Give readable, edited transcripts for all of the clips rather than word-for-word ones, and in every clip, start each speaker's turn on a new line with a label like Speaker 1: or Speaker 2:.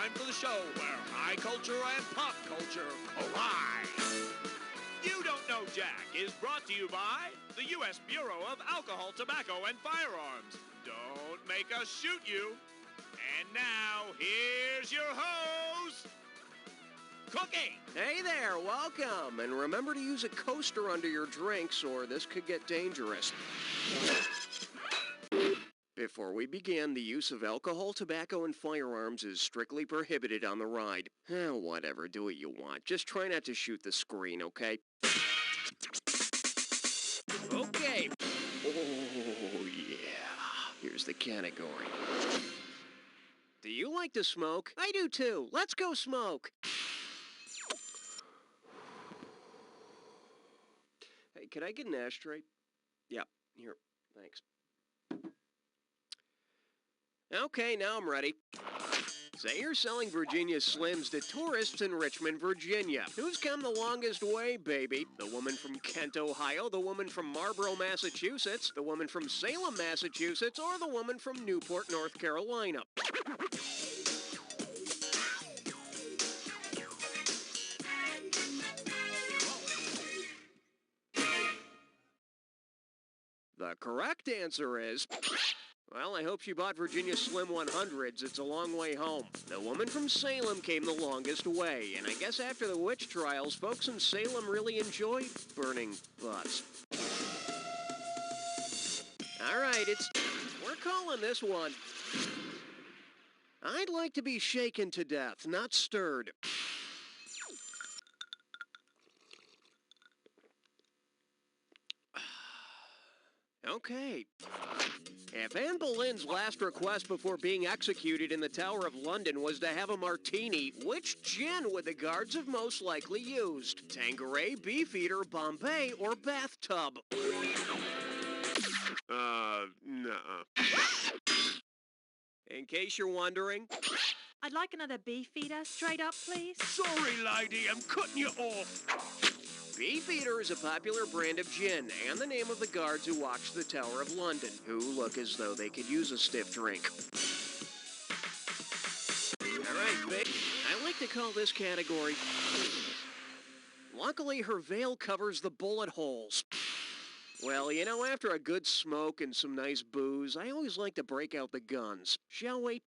Speaker 1: time for the show where high culture and pop culture collide. You Don't Know Jack is brought to you by the U.S. Bureau of Alcohol, Tobacco, and Firearms. Don't make us shoot you. And now, here's your host, Cookie.
Speaker 2: Hey there, welcome. And remember to use a coaster under your drinks or this could get dangerous. Before we begin, the use of alcohol, tobacco, and firearms is strictly prohibited on the ride. Whatever, do what you want. Just try not to shoot the screen, okay? Okay. Oh, yeah. Here's the category. Do you like to smoke? I do too. Let's go smoke. Hey, can I get an ashtray? Yeah, here. Thanks. Okay, now I'm ready. Say you're selling Virginia Slims to tourists in Richmond, Virginia. Who's come the longest way, baby? The woman from Kent, Ohio, the woman from Marlborough, Massachusetts, the woman from Salem, Massachusetts, or the woman from Newport, North Carolina? The correct answer is... Well, I hope she bought Virginia Slim 100s. It's a long way home. The woman from Salem came the longest way, and I guess after the witch trials, folks in Salem really enjoyed burning butts. All right, we're calling this one. I'd like to be shaken to death, not stirred. Okay. If Anne Boleyn's last request before being executed in the Tower of London was to have a martini, which gin would the guards have most likely used? Tanqueray, Beefeater, Bombay, or bathtub? Nuh-uh. In case you're wondering...
Speaker 3: I'd like another Beefeater, straight up, please.
Speaker 1: Sorry, lady, I'm cutting you off.
Speaker 2: Beefeater is a popular brand of gin and the name of the guards who watch the Tower of London, who look as though they could use a stiff drink. All right, babe. I like to call this category... Luckily, her veil covers the bullet holes. Well, you know, after a good smoke and some nice booze, I always like to break out the guns. Shall we?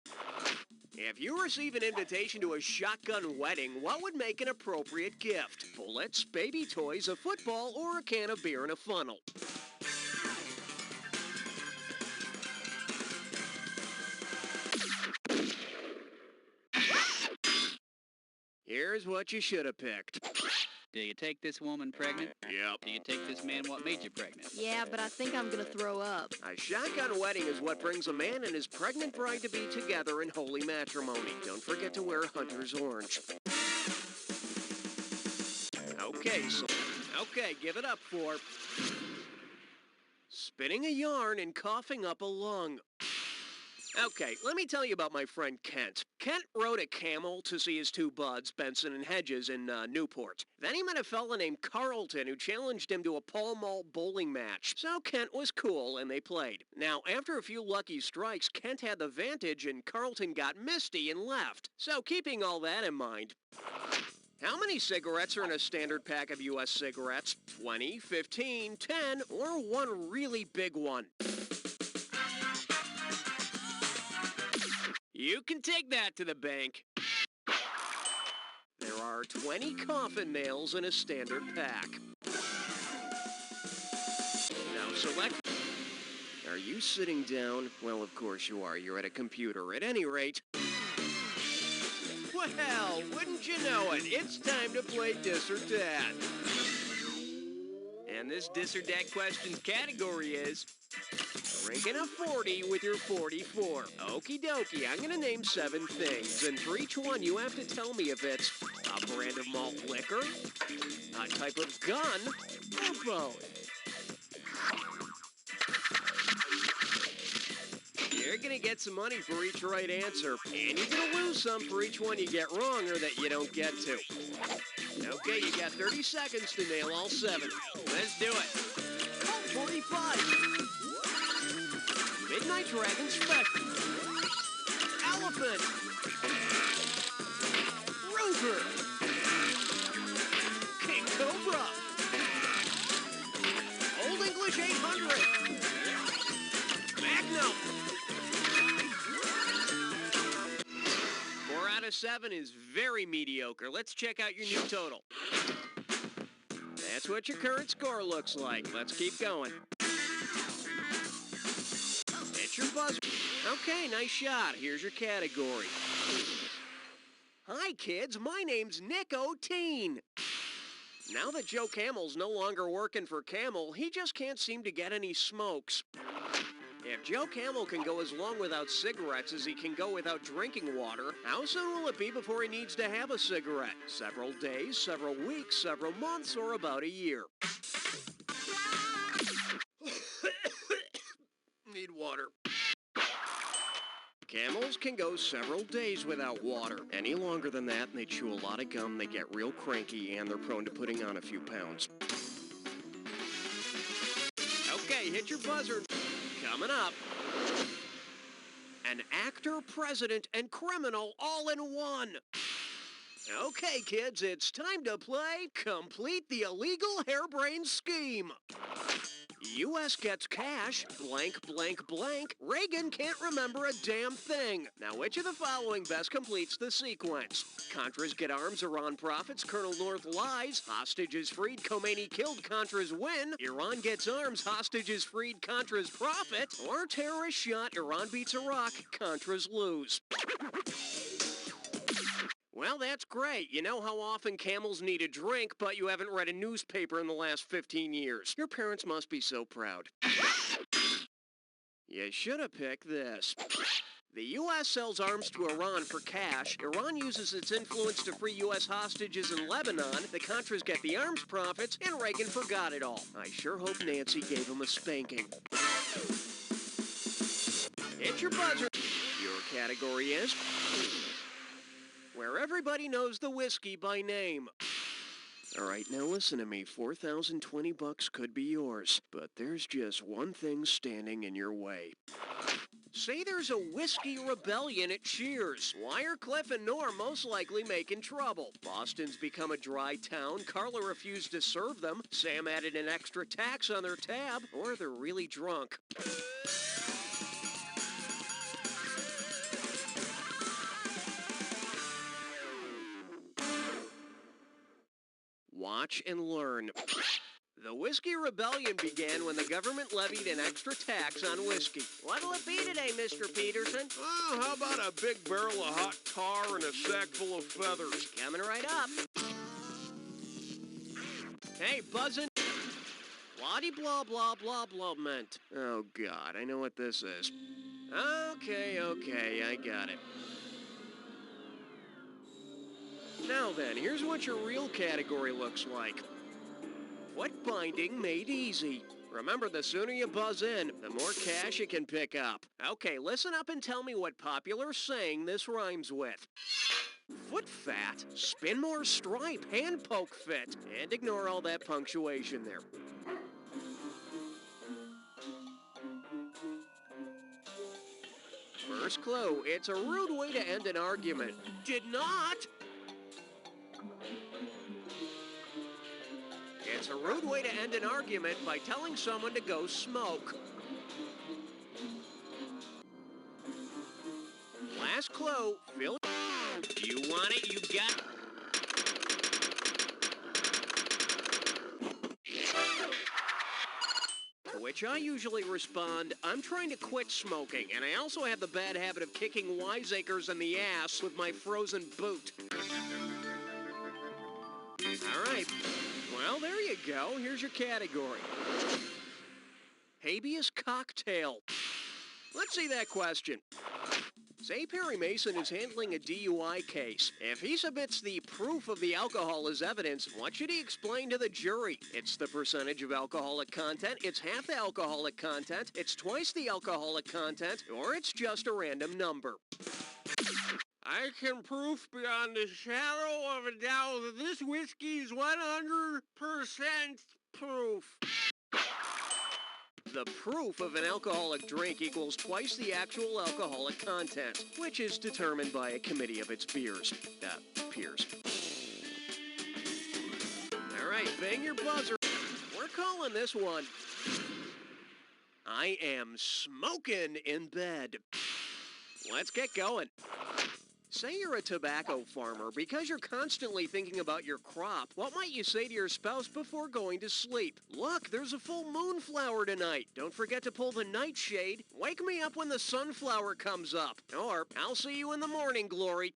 Speaker 2: If you receive an invitation to a shotgun wedding, what would make an appropriate gift? Bullets, baby toys, a football, or a can of beer in a funnel? Here's what you should have picked.
Speaker 4: Do you take this woman pregnant?
Speaker 2: Yep.
Speaker 4: Do you take this man what made you pregnant?
Speaker 3: Yeah, but I think I'm gonna throw up.
Speaker 2: A shotgun wedding is what brings a man and his pregnant bride to be together in holy matrimony. Don't forget to wear hunter's orange. Okay, give it up for... spitting a yarn and coughing up a lung. Okay, let me tell you about my friend Kent. Kent rode a camel to see his two buds, Benson and Hedges, in Newport. Then he met a fella named Carlton who challenged him to a Pall Mall bowling match. So Kent was cool, and they played. Now, after a few lucky strikes, Kent had the vantage, and Carlton got misty and left. So keeping all that in mind... How many cigarettes are in a standard pack of U.S. cigarettes? 20, 15, 10, or one really big one? You can take that to the bank. There are 20 coffin nails in a standard pack. Now select... Are you sitting down? Well, of course you are. You're at a computer. At any rate... Well, wouldn't you know it? It's time to play Dis or Dat. And this Dis or Dat questions category is... Drinking a 40 with your 44. Okie dokie, I'm gonna name 7 things, and for each one you have to tell me if it's a brand of malt liquor, a type of gun, or both. You're gonna get some money for each right answer, and you're gonna lose some for each one you get wrong or that you don't get to. Okay, you got 30 seconds to nail all 7. Let's do it. Colt 45. Midnight Dragon Special. Elephant. out of 7 is very mediocre. Let's check out your new total. That's what your current score looks like. Let's keep going. Hit your buzzer. Okay, nice shot. Here's your category. Hi, kids. My name's Nick O'Teen. Now that Joe Camel's no longer working for Camel, he just can't seem to get any smokes. If Joe Camel can go as long without cigarettes as he can go without drinking water, how soon will it be before he needs to have a cigarette? Several days, several weeks, several months, or about a year? Need water. Camels can go several days without water. Any longer than that, and they chew a lot of gum, they get real cranky, and they're prone to putting on a few pounds. Okay, hit your buzzer. Coming up. An actor, president, and criminal all in one. Okay, kids, it's time to play Complete the Illegal Harebrained Scheme. U.S. gets cash, blank, blank, blank. Reagan can't remember a damn thing. Now, which of the following best completes the sequence? Contras get arms, Iran profits, Colonel North lies, hostages freed, Khomeini killed, Contras win, Iran gets arms, hostages freed, Contras profit, or terrorist shot, Iran beats Iraq, Contras lose. Well, that's great. You know how often camels need a drink, but you haven't read a newspaper in the last 15 years. Your parents must be so proud. You should have picked this. The U.S. sells arms to Iran for cash. Iran uses its influence to free U.S. hostages in Lebanon. The Contras get the arms profits, and Reagan forgot it all. I sure hope Nancy gave him a spanking. Hit your buzzer. Your category is where everybody knows the whiskey by name. All right, now listen to me. $4,020 could be yours, but there's just one thing standing in your way. Say there's a whiskey rebellion at Cheers. Why are Cliff and Norm most likely making trouble? Boston's become a dry town. Carla refused to serve them. Sam added an extra tax on their tab. Or they're really drunk. Watch and learn. The Whiskey Rebellion began when the government levied an extra tax on whiskey. What'll it be today, Mr. Peterson?
Speaker 1: Oh, how about a big barrel of hot tar and a sack full of feathers?
Speaker 2: Coming right up. Hey, buzzin'. Blah blah blah blah meant. Oh, God, I know what this is. Okay, I got it. Now then, here's what your real category looks like. What binding made easy? Remember, the sooner you buzz in, the more cash you can pick up. Okay, listen up and tell me what popular saying this rhymes with. Foot fat, spin more stripe, hand poke fit, and ignore all that punctuation there. First clue, it's a rude way to end an argument. Did not! It's a rude way to end an argument by telling someone to go smoke. Last clue, fill. You want it, you got it. To which I usually respond, I'm trying to quit smoking, and I also have the bad habit of kicking wiseacres in the ass with my frozen boot. All right. Well, there you go. Here's your category. Habeas cocktail. Let's see that question. Say Perry Mason is handling a DUI case. If he submits the proof of the alcohol as evidence, what should he explain to the jury? It's the percentage of alcoholic content, it's half the alcoholic content, it's twice the alcoholic content, or it's just a random number. I can prove beyond a shadow of a doubt that this whiskey is 100% proof. The proof of an alcoholic drink equals twice the actual alcoholic content, which is determined by a committee of its peers. All right, bang your buzzer. We're calling this one. I am smoking in bed. Let's get going. Say you're a tobacco farmer. Because you're constantly thinking about your crop, what might you say to your spouse before going to sleep? Look, there's a full moonflower tonight. Don't forget to pull the nightshade. Wake me up when the sunflower comes up. Or, I'll see you in the morning, Glory.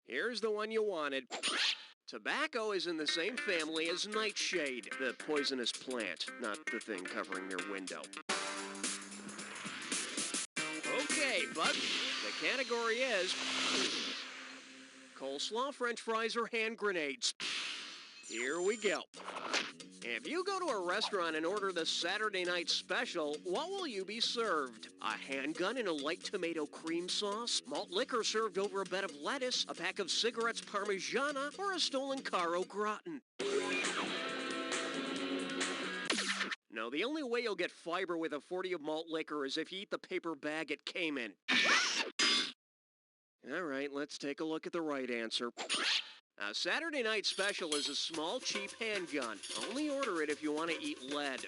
Speaker 2: Here's the one you wanted. Tobacco is in the same family as nightshade, the poisonous plant, not the thing covering your window. Okay, bud, the category is coleslaw, french fries, or hand grenades. Here we go. If you go to a restaurant and order the Saturday night special, what will you be served? A handgun in a light tomato cream sauce? Malt liquor served over a bed of lettuce? A pack of cigarettes Parmigiana? Or a stolen car au gratin? No, the only way you'll get fiber with a 40 of malt liquor is if you eat the paper bag it came in. All right, let's take a look at the right answer. A Saturday night special is a small, cheap handgun. Only order it if you want to eat lead.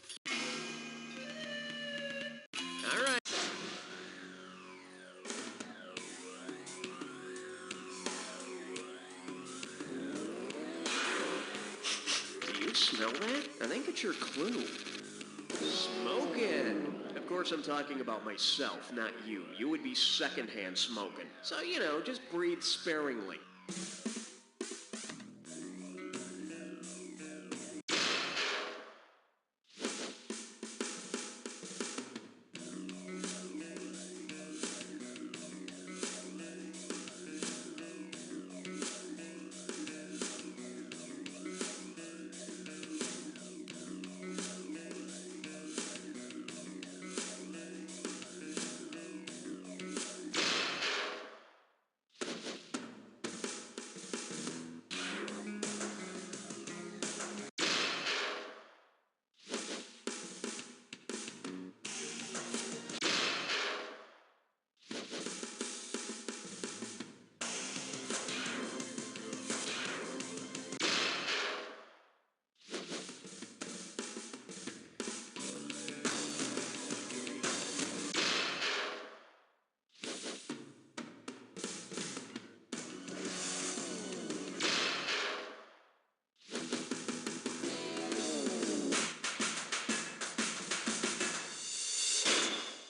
Speaker 2: All right. Do you smell that? I think it's your clue. Smoking. Of course, I'm talking about myself, not you. You would be secondhand smoking. So, just breathe sparingly.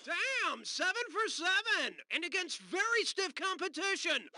Speaker 2: Damn, 7 for 7, and against very stiff competition.